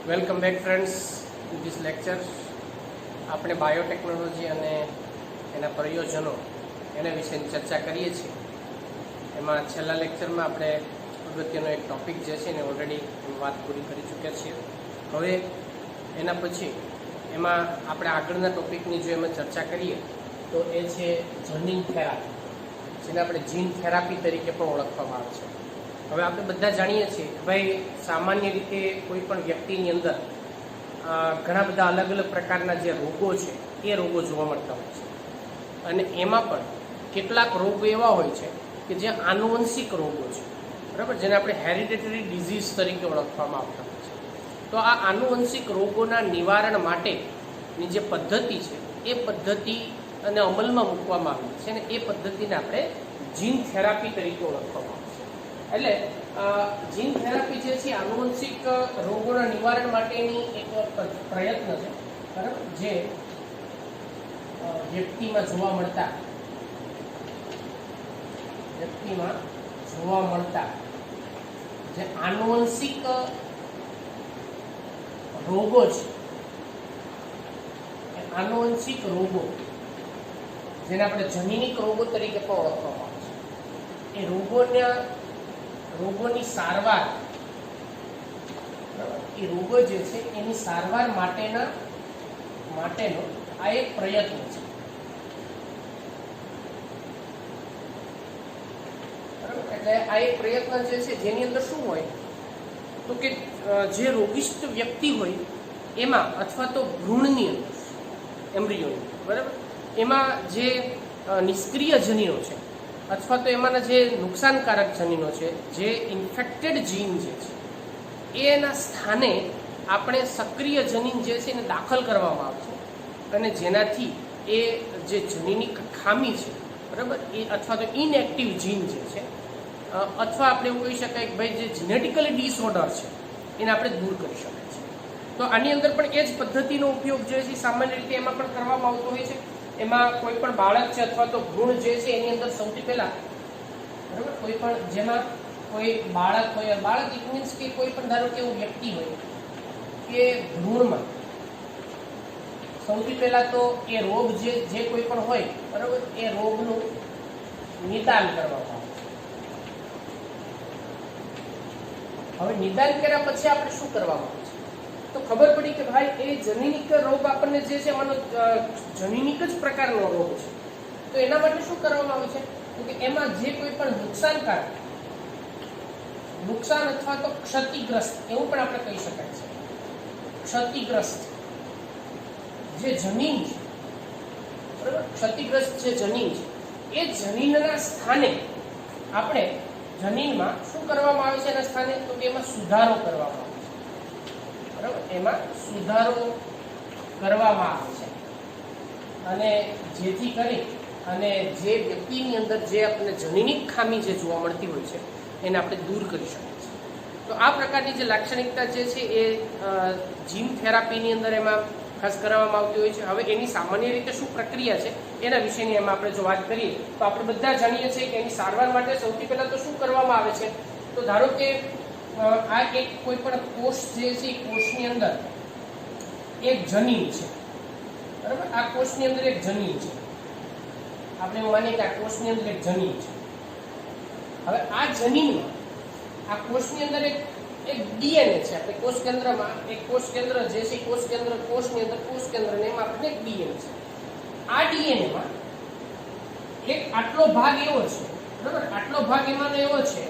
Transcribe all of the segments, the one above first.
Welcome back friends two this lecture. આપણે biotechnology અને એના પ્રયોજનો એના વિશેની ચર્ચા કરીએ છીએ. એમાં છેલ્લા લેક્ચરમાં આપણે અગત્યનો એક ટૉપિક જે છે એને ઓલરેડી વાત પૂરી કરી ચૂક્યા છીએ. હવે એના પછી એમાં આપણે આગળના ટૉપિકની જો એમાં ચર્ચા કરીએ તો એ છે જનીન થેરાપી, જેને આપણે જીન થેરાપી તરીકે પણ ઓળખવામાં આવે છે. હવે આપણે બધા જાણીએ છીએ કે ભાઈ સામાન્ય રીતે કોઈ પણ વ્યક્તિની અંદર ઘણા બધા અલગ અલગ પ્રકારના જે રોગો છે એ રોગો જોવા મળતા હોય છે. અને એમાં પણ કેટલાક રોગો એવા હોય છે કે જે આનુવંશિક રોગો છે, બરાબર, જેને આપણે હેરિડિટરી ડિઝીઝ તરીકે ઓળખવામાં આવતા હોય છે. તો આ આનુવંશિક રોગોના નિવારણ માટેની જે પદ્ધતિ છે એ પદ્ધતિ અને અમલમાં મૂકવામાં આવી છે અને એ પદ્ધતિને આપણે જીન થેરાપી તરીકે ઓળખવામાં આવે છે. એટલે જીન થેરાપી જે છે આનુવંશિક રોગોના નિવારણ માટેની એક પ્રયત્ન છે, બરાબર, જે વ્યક્તિમાં જોવા મળતા જે આનુવંશિક રોગો છે, આનુવંશિક રોગો જેને આપણે જનીનિક રોગો તરીકે પણ ઓળખવામાં આવે છે, એ રોગોની સારવાર, એ રોગો જે છે એની સારવાર માટેનો આ એક પ્રયત્ન છે. એટલે આ એક પ્રયત્ન જે છે જેની અંદર શું હોય તો કે જે રોગિષ્ટ વ્યક્તિ હોય એમાં અથવા તો ભ્રૂણની અંદર એમ્બ્રિયોની, બરાબર, એમાં જે નિષ્ક્રિય જનીનો છે અથવા તો એમાંના જે નુકસાનકારક જનીનો છે, જે ઇન્ફેક્ટેડ જીન જે છે એના સ્થાને આપણે સક્રિય જનીન જે છે એને દાખલ કરવામાં આવશે અને જેનાથી એ જે જનીનિક ખામી છે, બરાબર, એ અથવા તો ઇનએક્ટિવ જીન જે છે અથવા આપણે એવું કહી શકાય કે ભાઈ જે જીનેટિકલી ડિસઓર્ડર છે એને આપણે દૂર કરી શકાય છે. તો આની અંદર પણ એ જ પદ્ધતિનો ઉપયોગ જે છે સામાન્ય રીતે એમાં પણ કરવામાં આવતો હોય છે. એમાં કોઈ પણ બાળક છે અથવા તો ભ્રૂણ જે છે એની અંદર સૌથી પહેલા, બરાબર, કોઈ પણ જેમાં કોઈ બાળક હોય, બાળક ઇટ મીન્સ કે કોઈ પણ ધારો કે એવું વ્યક્તિ હોય કે ભ્રૂણમાં સૌથી પહેલા તો એ રોગ જે કોઈ પણ હોય, બરાબર, એ રોગનું નિદાન કરવામાં આવે. હવે નિદાન કર્યા પછી આપણે શું કરવામાં આવે છે તો ખબર પડી કે ભાઈ એ જનીનિક રોગ આપણને જે છે એમાંનો જનીનિક જ પ્રકારનો રોગ છે. તો એના માટે શું કરવામાં આવે છે કે એમાં જે કોઈ પણ નુકસાન અથવા તો ક્ષતિગ્રસ્ત, એવું પણ આપણે કહી શકાય છે, ક્ષતિગ્રસ્ત જે જનીન છે, બરાબર, ક્ષતિગ્રસ્ત જે જનીન છે એ જનીનના સ્થાને આપણે જનીનમાં શું કરવામાં આવે છે એના સ્થાને તો કે એમાં સુધારો કરવામાં આવે છે, બરાબર, એમાં સુધારો કરવામાં આવે છે અને જેથી કરી અને જે વ્યક્તિની અંદર જે આપણને જનીનિક ખામી જે જોવા મળતી હોય છે એને આપણે દૂર કરી શકીએ છીએ. તો આ પ્રકારની જે લાક્ષણિકતા જે છે એ જીન થેરાપીની અંદર એમાં ખાસ કરવામાં આવતી હોય છે. હવે એની સામાન્ય રીતે શું પ્રક્રિયા છે એના વિશેની એમાં આપણે જો વાત કરીએ તો આપણે બધા જાણીએ છીએ કે એની સારવાર માટે સૌથી પહેલાં તો શું કરવામાં આવે છે તો ધારો કે આ એક કોઈ પણ કોષ જે છે એ કોષની અંદર એક જનીન છે, બરાબર, આ કોષની અંદર એક જનીન છે, આપણે એવું માનીએ કે આ કોષની અંદર એક જનીન છે. હવે આ જનીનમાં આ કોષની અંદર એક ડીએનએ છે. આપણે કોષ કેન્દ્રમાં એક કોષ કેન્દ્ર જે છે કોષની અંદર કોષ કેન્દ્ર ને એમાં આપણે એક ડીએનએ છે. આ ડીએનએમાં એક આટલો ભાગ એવો છે, બરાબર, આટલો ભાગ એમાંનો એવો છે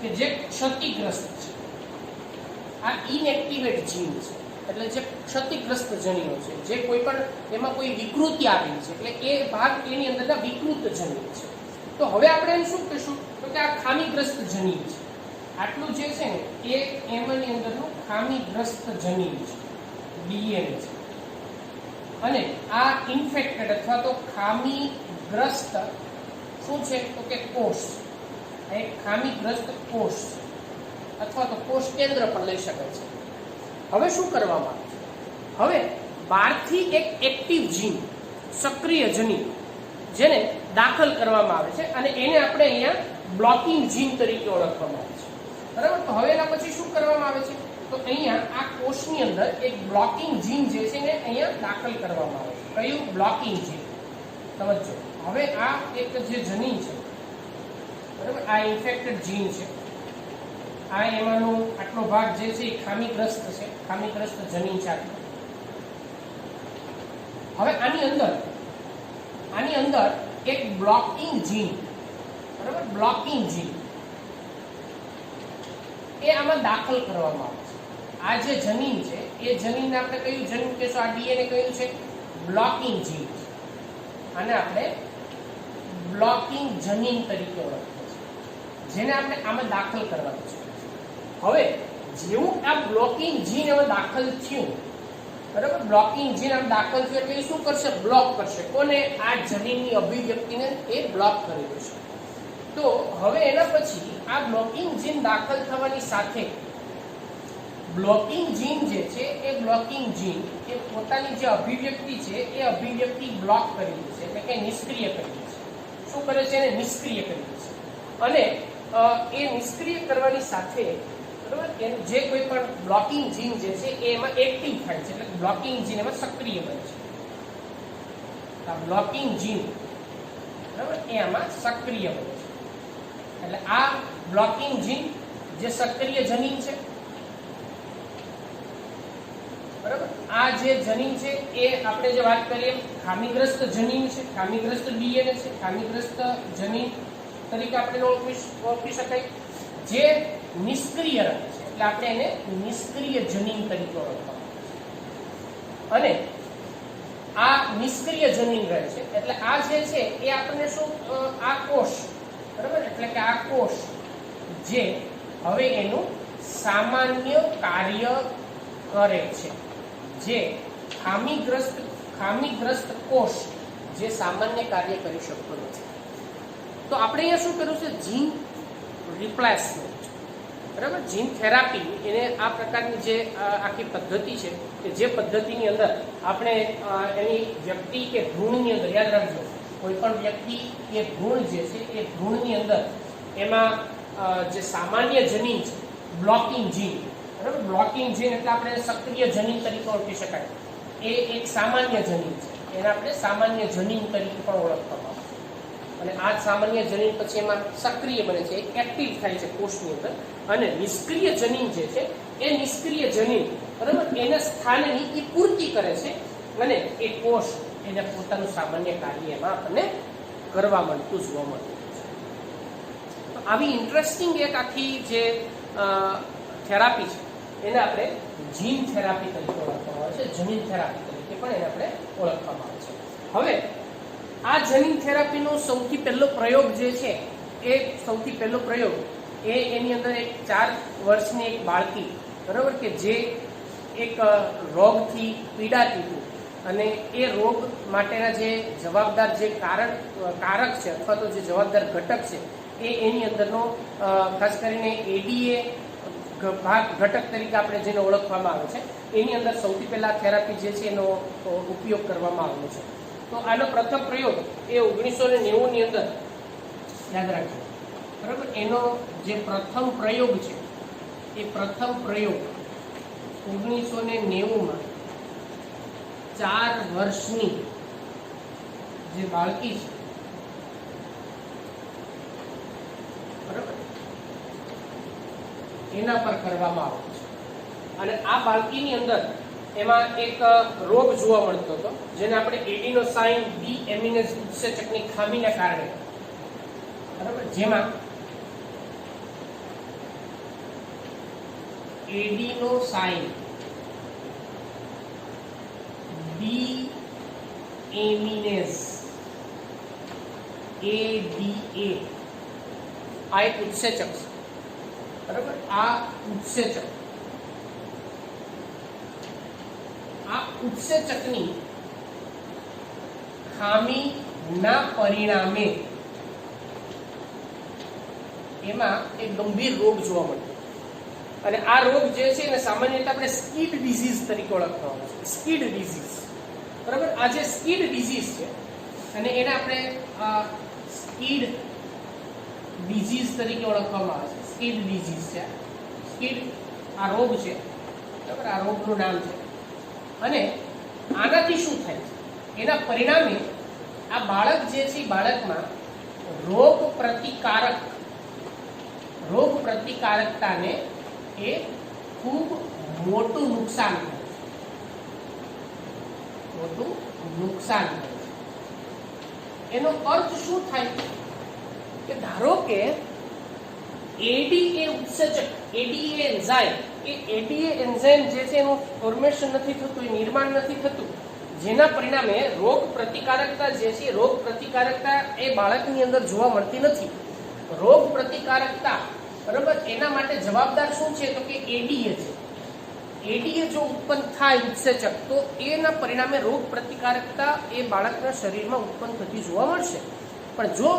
કે જે ક્ષતિગ્રસ્ત છે. આ ઇનએક્ટિવેટ જીન છે, એટલે જે ક્ષતિગ્રસ્ત જનીનો છે, જે કોઈ પણ એમાં કોઈ વિકૃતિ આવેલી છે, એટલે એ ભાગ એની અંદરના વિકૃત જનીન છે. તો હવે આપણે એને શું કહીશું તો કે આ ખામીગ્રસ્ત જનીન છે. આટલું જે છે ને એ એમાંની અંદરનું ખામીગ્રસ્ત જનીન છે, ડીએનએ છે. અને આ ઇન્ફેક્ટેડ અથવા તો ખામીગ્રસ્ત શું છે તો કે કોષ, આ એક ખામીગ્રસ્ત કોષ અથવા તો કોષ કેન્દ્ર પણ લઈ શકાય છે. હવે શું કરવામાં આવે છે, હવે બહારથી એક એક્ટિવ જીન, સક્રિય જનીન જેને દાખલ કરવામાં આવે છે અને એને આપણે અહીંયા બ્લોકિંગ જીન તરીકે ઓળખવામાં આવે છે, બરાબર. તો હવે એના પછી શું કરવામાં આવે છે તો તો અહીંયા આ કોષની અંદર એક બ્લોકિંગ જીન જે છે ને અહીંયા દાખલ કરવામાં આવે છે. કયું? બ્લોકિંગ જીન. સમજો. હવે આ એક જે જનીન છે, બરાબર, આ ઇન્ફેક્ટેડ જીન છે. આ એમાંનો આટલો ભાગ જે છે એ ખામીગ્રસ્ત છે, ખામીગ્રસ્ત જનીન છે આટલો. હવે આની અંદર એક બ્લોકિંગ જીન, બરાબર, બ્લોકિંગ જીન એ આમાં દાખલ કરવામાં આવે છે. આ જે જનીન છે એ જનીન આપણે કયું જનીન કહેશું? આ ડીએનએ કયું છે? બ્લોકિંગ જીન છે. આને આપણે બ્લોકિંગ જનીન તરીકે ઓળખીએ છીએ, જેને આપણે આમાં દાખલ કરવાનું છે. હવે જેવું આ બ્લોકિંગ જીન એમાં દાખલ થયું, બરાબર, બ્લોકિંગ જીન આમ દાખલ થયું એટલે એ શું કરશે? બ્લોક કરશે. કોને? આ જનીનની અભિવ્યક્તિને એ બ્લોક કરી દેશે. તો હવે એના પછી આ બ્લોકિંગ જીન દાખલ થવાની સાથે બ્લોકિંગ જીન જે છે એ બ્લોકિંગ જીન એ પોતાની જે અભિવ્યક્તિ છે એ અભિવ્યક્તિ બ્લોક કરી દે છે, એટલે કે નિષ્ક્રિય કરી દે છે. શું કરે છે? એને નિષ્ક્રિય કરી દે છે. અને એ નિષ્ક્રિય કરવાની સાથે, બરાબર, જે કોઈ પણ બ્લોકિંગ જીન જે છે એ એમાં એક્ટિવ થાય છે, એટલે બ્લોકિંગ જીન એમાં સક્રિય બને છે. આ બ્લોકિંગ જીન, બરાબર, એ આમાં સક્રિય બને છે. એટલે આ બ્લોકિંગ જીન જે સક્રિય જનીન છે, બરાબર, આ જે જનીન છે એ આપણે જે વાત કરીએ ખામીગ્રસ્ત જનીન છે, ખામીગ્રસ્ત ડીએનએ છે, ખામીગ્રસ્ત જનીન તરીકે આપણે ઓળખી શકાય. જે નિષ્ક્રિય રહે છે એટલે આપણે એને નિષ્ક્રિય જનીન તરીકે ઓળખવામાં આવે છે. અને આ નિષ્ક્રિય જનીન રહે છે એટલે આ જે છે એ આપણને શું? આ કોષ, બરાબર, એટલે કે આ કોષ જે હવે એનું સામાન્ય કાર્ય કરે છે, જે ખામીગ્રસ્ત કોષ જે સામાન્ય કાર્ય કરી શકતો નથી. તો આપણે અહીંયા શું કર્યું છે? જીન રિપ્લેસમેન્ટ, બરાબર, જીન થેરાપી. એને આ પ્રકારની જે આખી પદ્ધતિ છે કે જે પદ્ધતિની અંદર આપણે એની વ્યક્તિ કે ભ્રૂણની અંદર, યાદ રાખજો, કોઈ પણ વ્યક્તિ કે ભ્રૂણ જે છે એ ભ્રૂણની અંદર એમાં જે સામાન્ય જનીન છે, બ્લોકિંગ જીન, બરાબર, બ્લોકિંગ જીન એટલે આપણે સક્રિય જનીન તરીકે ઓળખી શકાય. એ એક સામાન્ય જનીન છે, એને આપણે સામાન્ય જનીન તરીકે પણ ઓળખવામાં આવે છે. અને આ સામાન્ય જનીન પછી એમાં સક્રિય બને છે, એક્ટિવ થાય છે કોષની અંદર. અને નિષ્ક્રિય જનીન જે છે એ નિષ્ક્રિય જનીન, બરાબર, એના સ્થાનની એ પૂર્તિ કરે છે અને એ કોષ એને પોતાનું સામાન્ય કાર્ય એમાં આપણને કરવા મળતું જોવા મળતું છે. તો આવી ઇન્ટરેસ્ટિંગ એક આખી જે થેરાપી છે એને આપણે જીન થેરાપી તરીકે ઓળખવામાં આવે છે, જનીન થેરાપી તરીકે પણ એને આપણે ઓળખવામાં આવે છે. હવે આ જનીન થેરાપીનો સૌથી પહેલો પ્રયોગ જે છે એ સૌથી પહેલો પ્રયોગ એની અંદર એક 4 વર્ષની એક બાળકી, બરાબર, કે જે એક રોગથી પીડાતી હતી અને એ રોગ માટેના જે જવાબદાર જે કારક છે અથવા તો જે જવાબદાર ઘટક છે એ એની અંદરનો ખાસ કરીને એડીએ ઘટક તરીકે આપણે જેને ઓળખવામાં આવે છે એની અંદર સૌથી પહેલા થેરાપી જે છે એનો ઉપયોગ કરવામાં આવ્યો છે. તો આનો પ્રથમ પ્રયોગ એ 1990 ની અંદર, યાદ રાખજો, બરાબર, એનો જે પ્રથમ પ્રયોગ છે એ પ્રથમ પ્રયોગ 1990 4 વર્ષની જે બાળકી છે, બરાબર, એના પર કરવામાં આવ્યો છે. અને આ બાળકીની અંદર એમાં એક રોગ જોવા મળતો હતો જેને આપણે એડિનોસાઇન ડી એમિનેઝ ઉત્સેચકની ખામીના કારણે, બરાબર, જેમાં એડિનોસાઇન ડી એમિનેઝ ADA આ એક ઉત્સેચક છે, બરાબર. આ ઉત્સેચકની ખામીના પરિણામે એમાં એક ગંભીર રોગ જોવા મળ્યો. અને આ રોગ જે છે ને સામાન્ય રીતે આપણે સ્કીડ ડિઝીઝ તરીકે ઓળખવામાં આવે છે. સ્કીડ ડિઝીઝ, બરાબર. આ જે સ્કીડ ડિઝીઝ છે અને એને આપણે સ્કીડ ડિઝીઝ તરીકે ઓળખવામાં આવે છે. સ્કીડ ડિઝીઝ છે, સ્કીડ આ રોગ છે બરાબર, આ રોગનું નામ છે. અને આનાથી શું થાય છે? એના પરિણામે આ બાળક જે છે એ બાળકમાં રોગ પ્રતિકારકતાને એ ખૂબ મોટું નુકસાન થાય છે. મોટું નુકસાન થાય છે. એનો અર્થ શું થાય કે ધારો કે એડીએ ઉત્સેચક, એડીએ એન્ઝાઇમ, એ એડીએ એન્ઝાઇમ જે છે એનું ફોર્મેશન નથી થતું, એ નિર્માણ નથી થતું, જેના પરિણામે રોગ પ્રતિકારકતા જે છે, રોગ પ્રતિકારકતા એ બાળકની અંદર જોવા મળતી નથી. રોગ પ્રતિકારકતા, બરાબર, એના માટે જવાબદાર શું છે? તો કે એડીએ છે. એડીએ જો ઉત્પન્ન થાય ઉત્સેચક, તો એના પરિણામે રોગ પ્રતિકારકતા એ બાળકના શરીરમાં ઉત્પન્ન થતી જોવા મળશે. પણ જો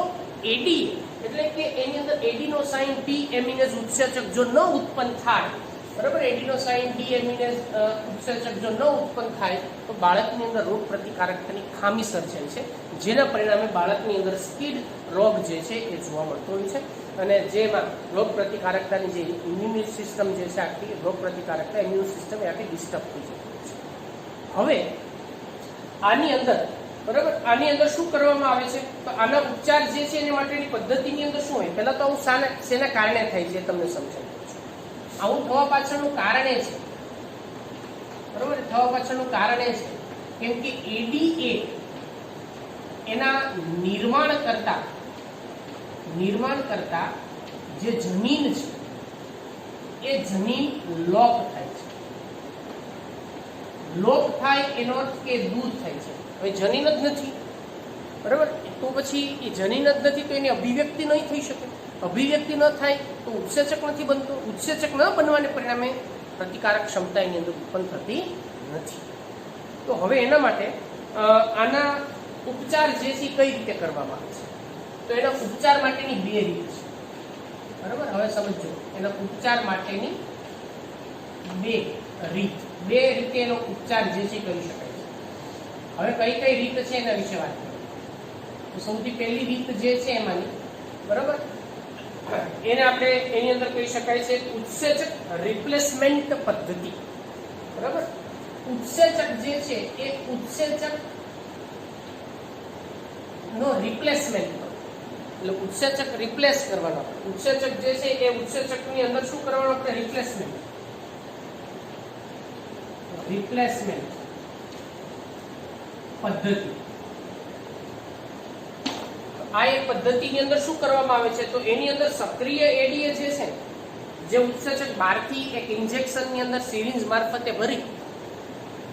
એડી એટલે કે એની અંદર એડિનોસાઇન ડી એમિનેઝ ઉત્સેચક જો ન ઉત્પન્ન થાય, બરાબર, એડિનોસાઇન ડી એમિનેઝ ઉત્સેચક જો ન ઉત્પન્ન થાય તો બાળકની અંદર રોગ પ્રતિકારકતાની ખામી સર્જાય છે, જેના પરિણામે બાળકની અંદર સ્કીડ રોગ જે છે એ જોવા મળતો હોય છે. અને જેમાં રોગ પ્રતિકારકતાની જે ઇમ્યુન સિસ્ટમ જે છે, આખી રોગ પ્રતિકારકતા ઇમ્યુન સિસ્ટમ એ આખી ડિસ્ટર્બ થઈ જતી હોય છે. હવે આની અંદર, બરાબર, આની અંદર શું કરવામાં આવે છે? તો આના ઉપચાર જે છે એની માટેની પદ્ધતિની અંદર શું હોય? પહેલા તો હું શેના કારણે થાય છે તમને સમજાવું છું. આવું થવા પાછળનું કારણ એ છે, બરાબર, થવા પાછળનું કારણ એ છે કેમ કે એડીએ એના નિર્માણ કરતા જે જનીન છે એ જનીન લોક થાય છે. લોક થાય એનો અર્થ કે દૂર થાય છે. હવે જનીન જ નથી, બરાબર, તો પછી એ જનીન જ નથી તો એની અભિવ્યક્તિ નહીં થઈ શકે. અભિવ્યક્તિ ન થાય તો ઉત્સેચક નથી બનતો. ઉત્સેચક ન બનવાને પરિણામે પ્રતિકારક ક્ષમતા એની અંદર ઉત્પન્ન થતી નથી. તો હવે એના માટે આના ઉપચાર જે છે કઈ રીતે કરવામાં આવે છે? તો એના ઉપચાર માટેની બે રીત છે, બરાબર. હવે સમજો, એના ઉપચાર માટેની બે રીતે એનો ઉપચાર જે છે કરી શકાય છે. હવે કઈ રીત છે એના વિશે વાત કરીએ. તો સૌથી પહેલી રીત જે છે એમાંની, બરાબર, એને આપણે એની અંદર કહી શકાય છે ઉત્સેચક રિપ્લેસમેન્ટ પદ્ધતિ. બરાબર, ઉત્સેચક જે છે એ ઉત્સેચક નો રિપ્લેસમેન્ટ, એટલે ઉત્સેચક રિપ્લેસ કરવાનો. ઉત્સેચક જે છે એ ઉત્સેચકની અંદર શું કરવાનું? આપણે રિપ્લેસમેન્ટ પદ્ધતિ. આ એક પદ્ધતિની અંદર શું કરવામાં આવે છે? તો એની અંદર સક્રિય એડીએ જે છે, જે ઉત્સેચક બહારથી એક ઇન્જેક્શનની અંદર સિરિંજ મારફતે ભરી,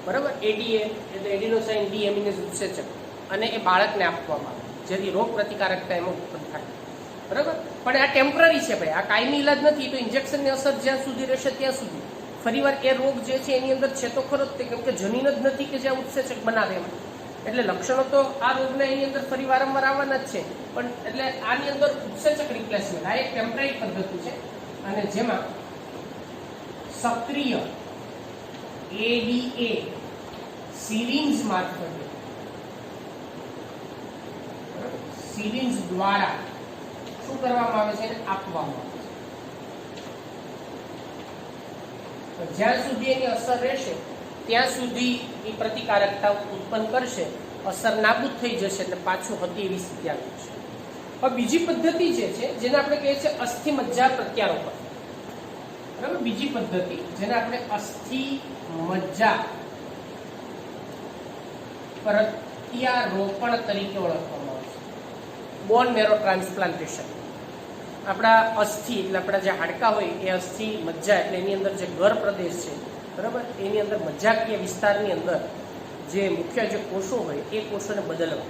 બરાબર, એડીએ એટલે એડિનોસાઇન ડી એમિનેઝ ઉત્સેચક, અને એ બાળકને આપવામાં આવે જેથી રોગ પ્રતિકારકતા એમાં ઉત્પન્ન થાય, બરાબર. પણ આ ટેમ્પરરી છે ભાઈ, આ કાયમી ઇલાજ નથી. તો ઇન્જેક્શનની અસર જ્યાં સુધી રહેશે ત્યાં સુધી ફરીવાર એ રોગ જે છે એની અંદર છે તો ખરો જ તે, કેમ કે જનીન જ નથી કે જે ઉત્સેચક બનાવે એમાં. એટલે લક્ષણો તો આ રોગના એની અંદર ફરી વારંવાર આવવાના જ છે. પણ એટલે આની અંદર ઉત્સેચક રિપ્લેસમેન્ટ આ એક ટેમ્પરરી પદ્ધતિ છે, અને જેમાં સક્રિય એડીએ સિરિંજ મારફતે, સિરિંજ દ્વારા શું કરવામાં આવે છે? આપવામાં આવે છે. જ્યાં સુધી એની અસર રહેશે ત્યાં સુધી એ પ્રતિકારકતા ઉત્પન્ન કરશે. અસર નાબૂદ થઈ જશે એટલે પાછું હતી એવી સ્થિતિ આવી જશે. હવે બીજી પદ્ધતિ જે છે જેને આપણે કહીએ છીએ અસ્થિ મજ્જા પ્રત્યારોપણ. બરાબર, બીજી પદ્ધતિ જેને આપણે અસ્થિ મજ્જા પ્રત્યારોપણ તરીકે ઓળખવામાં આવે છે. બોન મેરો ટ્રાન્સપ્લાન્ટેશન. આપણા અસ્થિ એટલે આપણા જે હાડકાં હોય એ અસ્થિ મજ્જા એટલે એની અંદર જે ગર પ્રદેશ છે, બરાબર, એની અંદર મજ્જાકીય વિસ્તારની અંદર જે મુખ્ય જે કોષો હોય એ કોષોને બદલવા,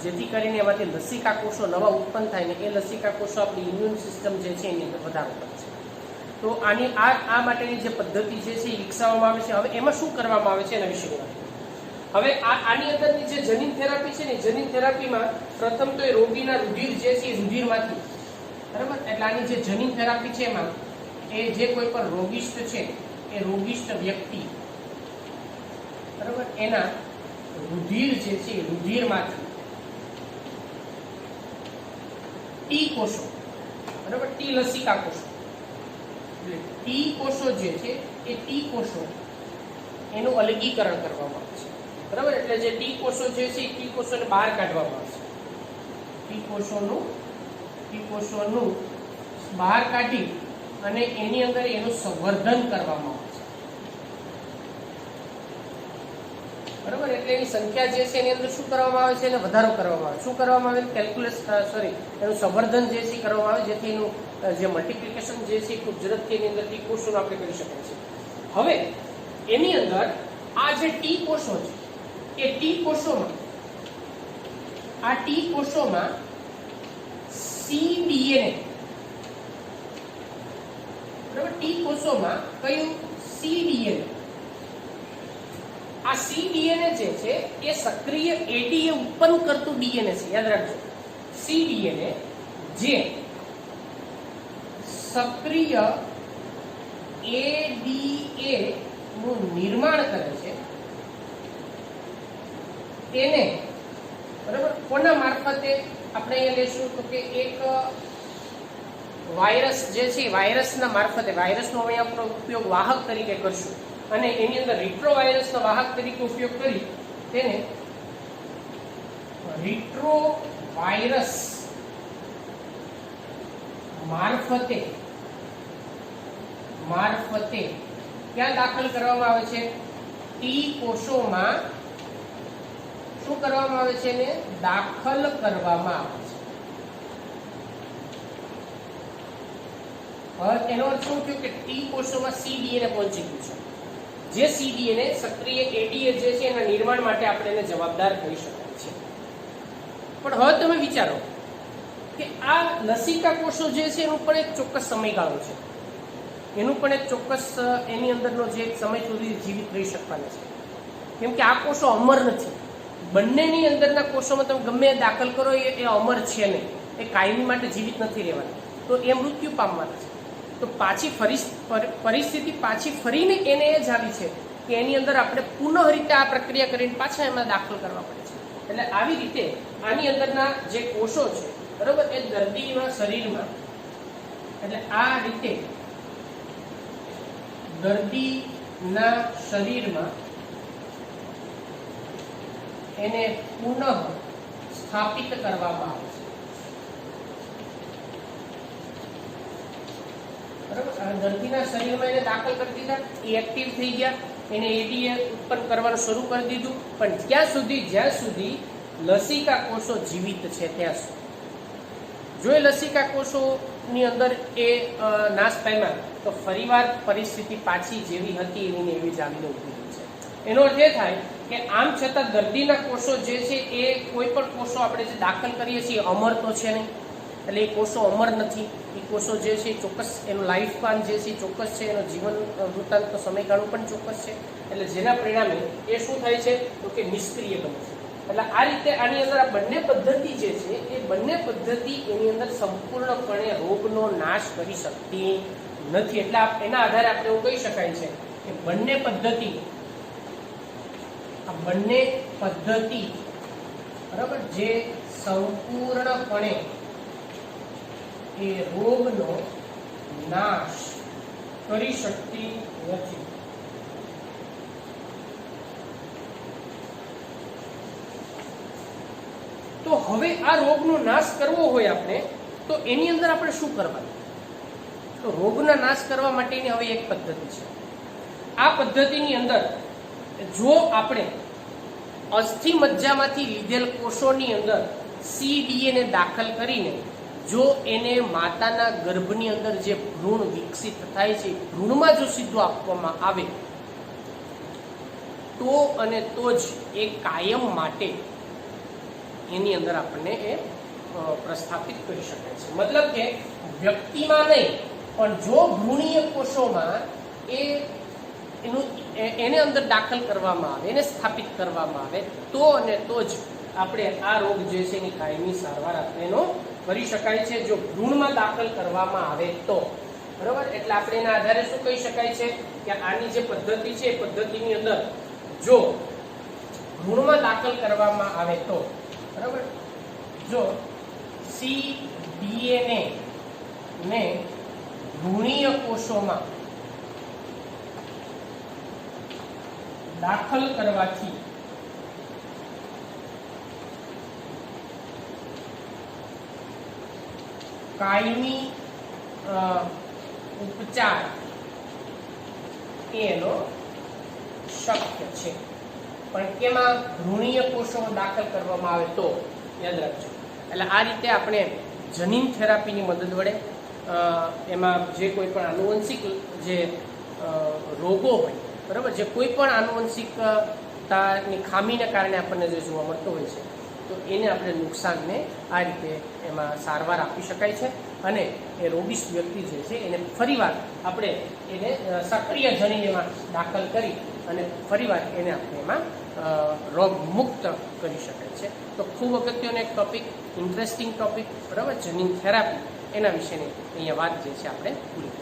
જેથી કરીને એમાંથી લસિકા કોષો નવા ઉત્પન્ન થાય ને એ લસિકા કોષો આપણી ઇમ્યુન સિસ્ટમ જે છે એની અંદર વધારો કરે છે. તો આની આ માટેની જે પદ્ધતિ જે છે એ વિકસાવવામાં આવે છે. હવે એમાં શું કરવામાં આવે છે એના વિશે વાત. હવે આની અંદરની જે જનીન થેરાપી છે ને, જનીન થેરાપીમાં પ્રથમ તો એ રોગીના રુધિર જે છે એ રુધિરમાંથી, બરાબર, એટલે આની જે જનીન થેરાપી છે એમાં એ જે કોઈ પણ રોગિષ્ટ છે એ રોગિષ્ટ વ્યક્તિ, બરાબર, એના રુધિર જે છે એ રુધિરમાંથી ટી કોષો, બરાબર, ટી લસિકા કોષો, ટી કોષો જે છે એ ટી કોષો એનું અલગીકરણ કરવામાં આવે છે, બરાબર. એટલે જે ટી કોષો જે છે એ ટી કોષોને બહાર કાઢવામાં આવે છે. ટી કોષોનું બહાર કાઢી અને એની અંદર એનું સંવર્ધન કરવામાં આવે છે, બરાબર. એટલે એની સંખ્યા જે છે એની અંદર શું કરવામાં આવે છે, એને વધારો કરવામાં આવે. શું કરવામાં આવે? કેલ્ક્યુલેસ એનું સંવર્ધન જે છે કરવામાં આવે, જેથી એનું જે મલ્ટિપ્લિકેશન જે છે ખૂબ ઝડપથી એની અંદર ટી કોષોનું આપણે કરી શકાય છે. હવે એની અંદર આ જે ટી કોષો છે એ ટી કોષોમાં cDNA, બરાબર. ટી કોષોમાં કયું? cDNA. આ cDNA જે છે એ સક્રિય ADA ઉત્પન્ન કરતું DNA છે, યાદ રાખજો. cDNA જે સક્રિય ADA નું નિર્માણ કરે છે તેને, બરાબર, કોના મારફતે આપણે અહીંયા લેશું તો કે એક વાયરસ જે છે વાયરસના મારફતે, વાયરસનો અહીંયા આપણે ઉપયોગ વાહક તરીકે કરશું અને એની અંદર રિટ્રોવાયરસનો વાહક તરીકે ઉપયોગ કરી તેને રિટ્રોવાયરસ મારફતે ક્યાં દાખલ કરવામાં આવે છે? ટી કોષોમાં શું કરવામાં આવે છે? એને દાખલ કરવામાં આવે છે. હવે એનો અર્થ શું થયો કે ટી કોષોમાં cDNA પહોંચી ગયું છે, જે cDNA સક્રિય ADA જે છે એના નિર્માણ માટે આપણે એને જવાબદાર કહી શકાય છે. પણ હવે તમે વિચારો કે આ લસિકા કોષો જે છે એનું પણ એક ચોક્કસ સમયગાળો છે, એનું પણ એક ચોક્કસ એની અંદરનો જે સમય સુધી જીવિત રહી શકવાના છે, કેમ કે આ કોષો અમર નથી. બંનેની અંદરના કોષોમાં તમે ગમે દાખલ કરો એ અમર છે નહીં, એ કાયમી માટે જીવિત નથી રહેવાના, તો એ મૃત્યુ પામવાના છે. તો પાછી પરિસ્થિતિ પાછી ફરીને એને એ જ આવી છે કે એની અંદર આપણે પુનઃ રીતે આ પ્રક્રિયા કરીને પાછા એમાં દાખલ કરવા પડે છે. એટલે આવી રીતે આની અંદરના જે કોષો છે, બરોબર, એ દર્દીના શરીરમાં, એટલે આ રીતે દર્દીના શરીરમાં એને પુનઃ સ્થાપિત કરવામાં આવે છે, બરાબર. દર્દીના શરીરમાં એને દાખલ કરી દીધા, એ એક્ટિવ થઈ ગયા, એને ADA ઉત્પન્ન કરવાનું શરૂ કરી દીધું, પણ જ્યાં સુધી લસિકા કોષો જીવિત છે ત્યાં સુધી. જો એ લસિકા કોષોની અંદર એ નાશ પામ્યા તો ફરીવાર પરિસ્થિતિ પાછી જેવી હતી એવી ને એવી જ આવીને ઉભી રહી છે. એનો અર્થ એ થાય કે આમ છતાં દર્દીના કોષો જે છે એ કોઈ પણ કોષો આપણે જે દાખલ કરીએ છીએ અમર તો છે નહીં, એટલે એ કોષો અમર નથી. એ કોષો જે છે ચોક્કસ એનું લાઈફ સ્પાન જે છે ચોક્કસ છે, એનો જીવન વૃત્તાંતનો સમયગાળો પણ ચોક્કસ છે. એટલે જેના પરિણામે એ શું થાય છે તો કે નિષ્ક્રિય બને છે. એટલે આ રીતે આની અંદર આ બંને પદ્ધતિ જે છે એ બંને પદ્ધતિ એની અંદર સંપૂર્ણપણે રોગનો નાશ કરી શકતી નથી. એટલે એના આધારે આપણે એવું કહી શકાય છે કે બંને પદ્ધતિ બરાબર જે સંપૂર્ણપણે એ રોગનો નાશ કરી શકતી નથી. તો હવે આ રોગનો નાશ કરવો હોય આપણે તો એની અંદર આપણે શું કરવાનું? તો રોગનો નાશ કરવા માટેની હવે એક પદ્ધતિ છે. આ પદ્ધતિની અંદર જો આપણે અસ્થિ મજ્જામાંથી લીધેલ કોષોની અંદર cDNA દાખલ કરીને જો એને માતાના ગર્ભની અંદર જે ભ્રૂણ વિકસિત થાય છે ભ્રૂણમાં જો સીધું આપવામાં આવે તો અને તો જ એ કાયમ માટે એની અંદર આપણને એ પ્રસ્થાપિત કરી શકાય છે. મતલબ કે વ્યક્તિમાં નહીં પણ જો ભ્રૂણીય કોષોમાં એને અંદર દાખલ કરવામાં આવે, એને સ્થાપિત કરવામાં આવે તો અને તો જ આપણે આ રોગ જે છે એની કાયમી સારવાર આપણે એનો કરી શકાય છે, જો ભ્રૂણમાં દાખલ કરવામાં આવે તો. બરાબર. એટલે આપણે એના આધારે શું કહી શકાય છે કે આની જે પદ્ધતિ છે એ પદ્ધતિની અંદર જો ભ્રૂણમાં દાખલ કરવામાં આવે તો, બરાબર, જો cDNA ને ભ્રૂણીય કોષોમાં દાખલ કરવાથી કાયમી ઉપચાર એનો શક્ય છે, પણ કેમાં? ભ્રૂણીય કોષોમાં દાખલ કરવામાં આવે તો. યાદ રાખજો. એટલે આ રીતે આપણે જનીન થેરાપીની મદદ વડે એમાં જે કોઈ પણ આનુવંશિક જે રોગો હોય, બરાબર, જે કોઈ પણ આનુવંશિકતાની ખામીને કારણે આપણને જે જોવા મળતો હોય છે, તો એને આપણે નુકસાનને આ રીતે એમાં સારવાર આપી શકાય છે અને એ રોગિષ્ટ વ્યક્તિ જે છે એને ફરીવાર આપણે એને સક્રિય જનીન એમાં દાખલ કરી અને ફરીવાર એને આપણે એમાં રોગ મુક્ત કરી શકાય છે. તો ખૂબ અગત્યનો એક ટોપિક, ઇન્ટરેસ્ટિંગ ટોપિક, બરાબર, જનીન થેરાપી, એના વિશેની અહીંયા વાત જે છે આપણે પૂરી.